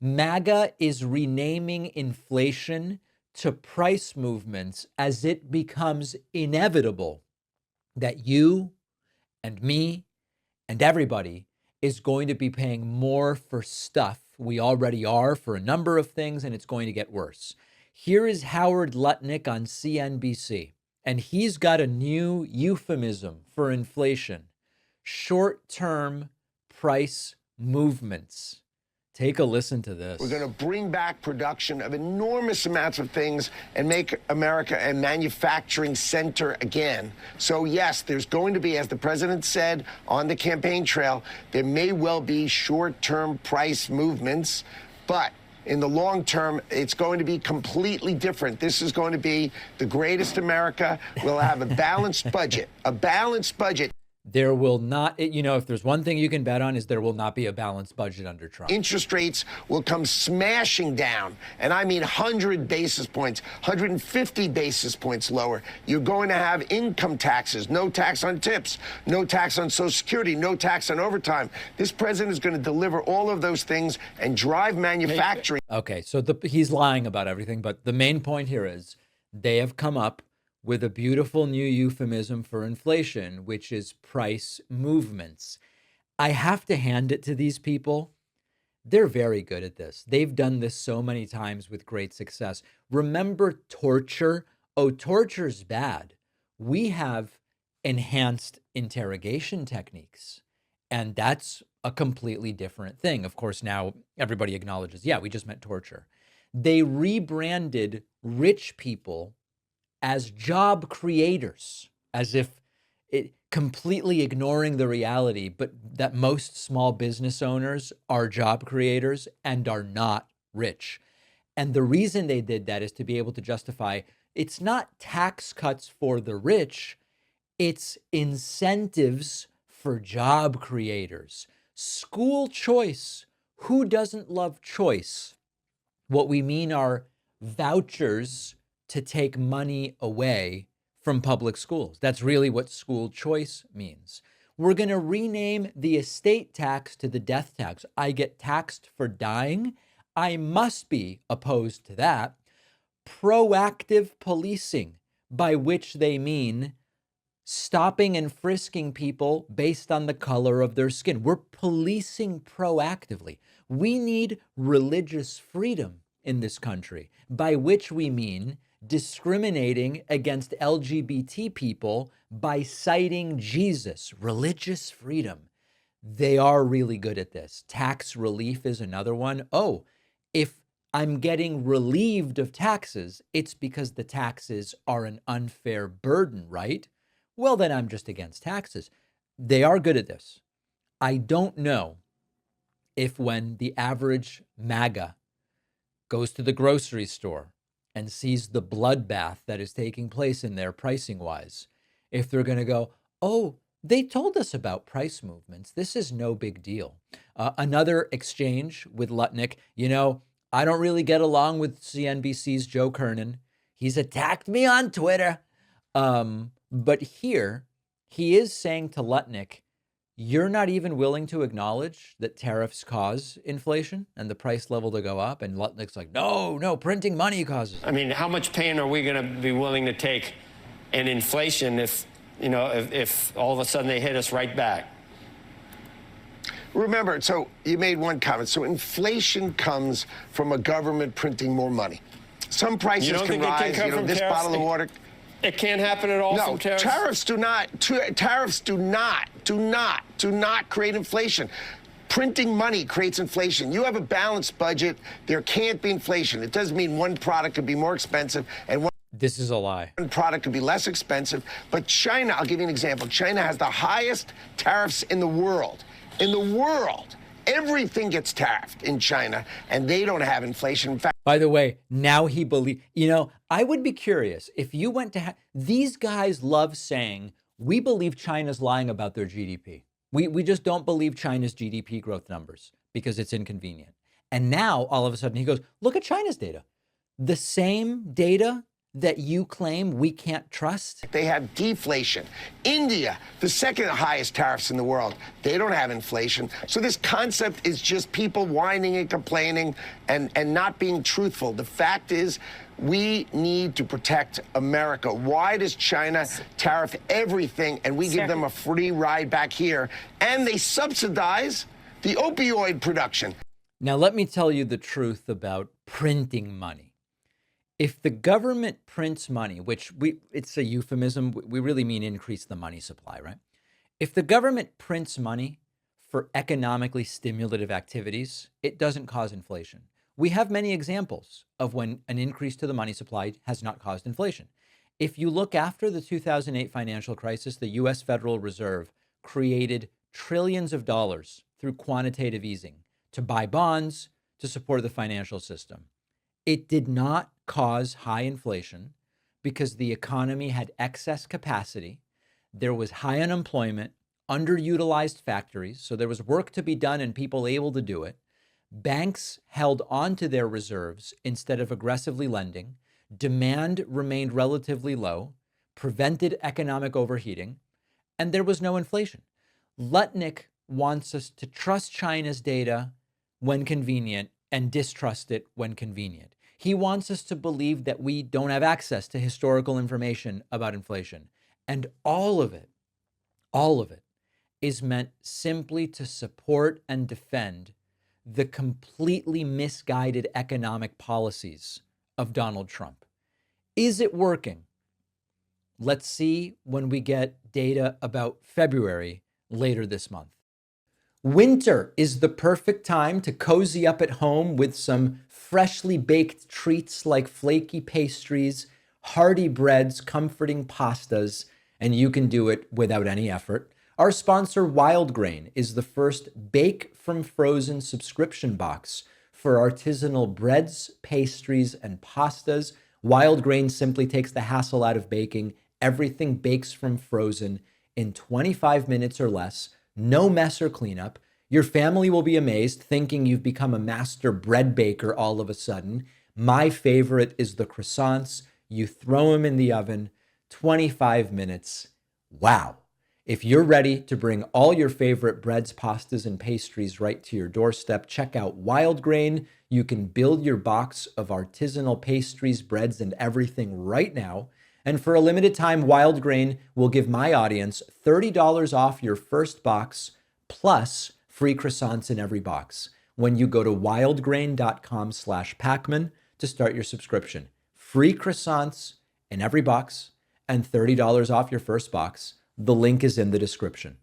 MAGA is renaming inflation to price movements as it becomes inevitable that you and me and everybody is going to be paying more for stuff. We already are for a number of things, and it's going to get worse. Here is Howard Lutnick on CNBC, and he's got a new euphemism for inflation: short-term price movements. Take a listen to this. We're going to bring back production of enormous amounts of things and make America a manufacturing center again. So, yes, there's going to be, as the president said on the campaign trail, there may well be short-term price movements, but in the long term, it's going to be completely different. This is going to be the greatest America. We'll have a balanced budget, a balanced budget. There will not, if there's one thing you can bet on, is there will not be a balanced budget under Trump. Interest rates will come smashing down, and I mean 100 basis points, 150 basis points lower. You're going to have income taxes, no tax on tips, no tax on Social Security, no tax on overtime. This president is going to deliver all of those things and drive manufacturing. Okay, so he's lying about everything, but the main point here is they have come up with a beautiful new euphemism for inflation, which is price movements. I have to hand it to these people. They're very good at this. They've done this so many times with great success. Remember torture? Oh, torture's bad. We have enhanced interrogation techniques, and that's a completely different thing. Of course, now everybody acknowledges, yeah, we just meant torture. They rebranded rich people as job creators, as if it completely ignoring the reality, but that most small business owners are job creators and are not rich. And the reason they did that is to be able to justify it's not tax cuts for the rich, it's incentives for job creators. School choice. Who doesn't love choice? What we mean are vouchers to take money away from public schools. That's really what school choice means. We're going to rename the estate tax to the death tax. I get taxed for dying. I must be opposed to that. Proactive policing, by which they mean stopping and frisking people based on the color of their skin. We're policing proactively. We need religious freedom in this country, by which we mean discriminating against LGBT people by citing Jesus. Religious freedom. They are really good at this. Tax relief is another one. Oh, if I'm getting relieved of taxes, it's because the taxes are an unfair burden, right? Well, then I'm just against taxes. They are good at this. I don't know if when the average MAGA goes to the grocery store and sees the bloodbath that is taking place in there pricing wise, if they're going to go, oh, they told us about price movements. This is no big deal. Another exchange with Lutnick. I don't really get along with CNBC's Joe Kernan. He's attacked me on Twitter. But here he is saying to Lutnick, you're not even willing to acknowledge that tariffs cause inflation and the price level to go up. And Lutnick's like, no, printing money causes it. I mean, how much pain are we going to be willing to take in inflation if all of a sudden they hit us right back? Remember, so you made one comment. So inflation comes from a government printing more money. Some prices can rise. This bottle of water. It can't happen at all from tariffs? Tariffs do not create inflation. Printing money creates inflation. You have a balanced budget. There can't be inflation. It doesn't mean one product could be more expensive and this is a lie. One product could be less expensive. But China, I'll give you an example. China has the highest tariffs in the world. In the world. Everything gets tariffed in China, and they don't have inflation. In fact, by the way, now he believes, I would be curious if you went to, these guys love saying, we believe China's lying about their GDP. We just don't believe China's GDP growth numbers because it's inconvenient. And now all of a sudden he goes, look at China's data. The same data that you claim we can't trust? They have deflation. India, the second highest tariffs in the world, they don't have inflation. So this concept is just people whining and complaining and not being truthful. The fact is, we need to protect America. Why does China tariff everything and we give them a free ride back here? And they subsidize the opioid production. Now, let me tell you the truth about printing money. If the government prints money, which it's a euphemism, we really mean increase the money supply, right? If the government prints money for economically stimulative activities, it doesn't cause inflation. We have many examples of when an increase to the money supply has not caused inflation. If you look after the 2008 financial crisis, the US Federal Reserve created trillions of dollars through quantitative easing to buy bonds to support the financial system. It did not cause high inflation because the economy had excess capacity. There was high unemployment, underutilized factories, so there was work to be done and people able to do it. Banks held on to their reserves instead of aggressively lending. Demand remained relatively low, prevented economic overheating, and there was no inflation. Lutnick wants us to trust China's data when convenient and distrust it when convenient. He wants us to believe that we don't have access to historical information about inflation. And all of it is meant simply to support and defend the completely misguided economic policies of Donald Trump. Is it working? Let's see when we get data about February later this month. Winter is the perfect time to cozy up at home with some freshly baked treats like flaky pastries, hearty breads, comforting pastas, and you can do it without any effort. Our sponsor, Wild Grain, is the first Bake from Frozen subscription box for artisanal breads, pastries, and pastas. Wild Grain simply takes the hassle out of baking. Everything bakes from frozen in 25 minutes or less. No mess or cleanup. Your family will be amazed, thinking you've become a master bread baker all of a sudden. My favorite is the croissants. You throw them in the oven, 25 minutes. Wow. If you're ready to bring all your favorite breads, pastas, and pastries right to your doorstep, check out Wild Grain. You can build your box of artisanal pastries, breads, and everything right now. And for a limited time, Wild Grain will give my audience $30 off your first box, plus free croissants in every box when you go to wildgrain.com/Pacman to start your subscription. Free croissants in every box and $30 off your first box. The link is in the description.